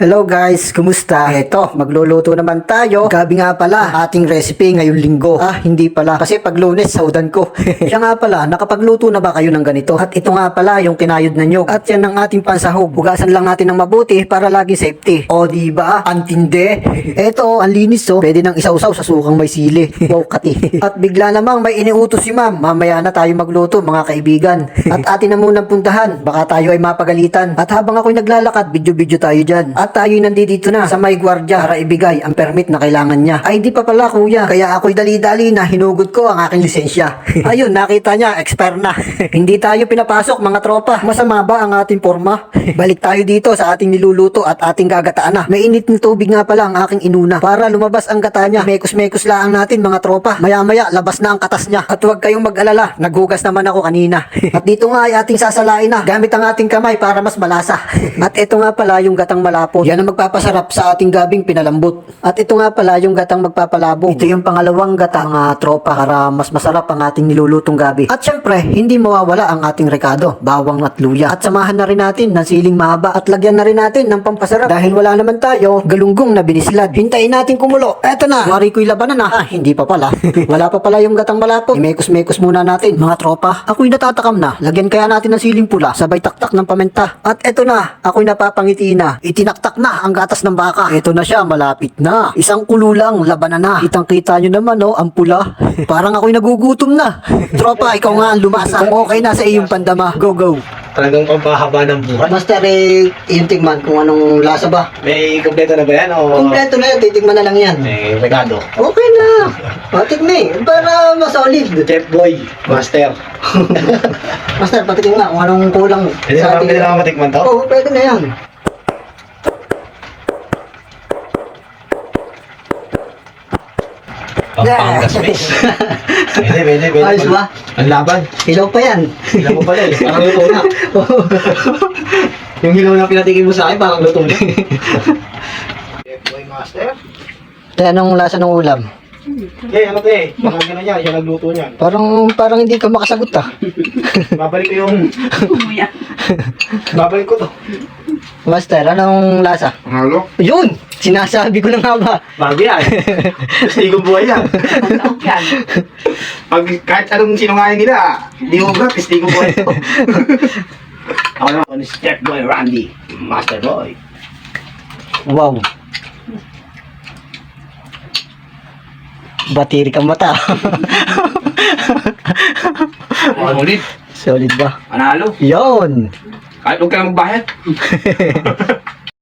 Hello guys, kumusta? Eto, magluluto naman tayo. Gabi nga pala, ating recipe ngayong linggo. Hindi pala, kasi pag Lunes, saudan ko. Siya nga pala, nakapagluto na ba kayo ng ganito? At ito nga pala, yung kinayod na nyog. At yan ang ating pansahog. Hugasan lang natin ng mabuti para lagi safety. O diba? Antinde. Eto, ang linis oh. Pwede nang isausaw sa sukang may sili. Wow, kati. At bigla namang may iniutos si ma'am. Mamaya na tayo magluto, mga kaibigan. At atin na munang puntahan. Baka tayo ay mapagalitan. At habang ako'y naglalakad, video-video tayo dyan. At tayo'y nandito na sa may gwardiya para ibigay ang permit na kailangan niya. Ay di pa pala kuya, kaya ako'y dali-dali na hinugod ko ang aking lisensya. Ayun, nakita niya, expire na. Hindi tayo pinapasok mga tropa. Masama ba ang ating forma? Balik tayo dito sa ating niluluto at ating gagataan na. May init ng tubig nga pala ang aking inuna para lumabas ang gata niya. Mekos-mekos lang natin mga tropa. Maya-maya, labas na ang katas niya. At huwag kayong mag-alala, naghugas naman ako kanina. At dito nga ay ating sasalain na gamit ang ating kamay para mas malasa. At ito nga pala yung gatang malapot. Yan ang magpapasarap sa ating gabing pinalambot. At ito nga pala yung gatang magpapalabo. Ito yung pangalawang gata mga tropa para mas masarap ang ating nilulutong gabi. At syempre, hindi mawawala ang ating rekado, bawang at luya. At samahan na rin natin ng siling mahaba at lagyan na rin natin ng pampasarap. Dahil wala naman tayo, galunggong na binislad. Hintayin natin kumulo. Eto na, wari ko'y labanan na. Hindi pa pala. Wala pa pala yung gatang malapot. Mekos-mekos muna natin mga tropa. Ako'y natatakam na. Lagyan kaya natin ng siling pula, sabay taktak ng pamenta. At eto na, ako'y napapangiti na. Itinaktak na ang gatas ng baka. Eto na siya, malapit na. Isang kulo lang, labanan na. Kitang-kita nyo naman, oh, ang pula. Parang ako'y nagugutom na. Tropa, ikaw nga ang lumasa. Okay na sa iyong pandama. Go, go. Talagang pampahaba ng buhay. Master, yung tingman kung anong lasa ba. May kompleto na ba yan? O Kompleto na yan, titigman na lang yan. may regalo? Okay na. Patikman, para masolid. Chef Boy, Master. Master, patikin nga kung anong kulang Pwede na matikman to? Oo, pwede na yan. Pampangas, mate. Pwede. Ayos ba? Ang laban. Hilaw pa yan. Hilaw mo pala eh. Parang luto na. Yung hilaw na pinatikin mo sa akin, parang luto na. Chef Boy, Master. Kaya anong lasa ng ulam? Ano to eh? Yung gano'n niya, siya nagluto niyan. Parang hindi ka makasagot ah. Babalik ko yung... Babalik ko to. Master, anong lasa? Halo? Yun! Sinasabi ko na nga ba? Bago yan. Testigong buhay yan. Pag kahit anong sinungaling nila, di mo ba, testigong buhay ito. Ako naman, Chef Boy Randy, Master Boy. Wow! Batiri kang mata. Ulit. Solid ba? Panalo. Yun! Kahit huwag ka lang magbayad.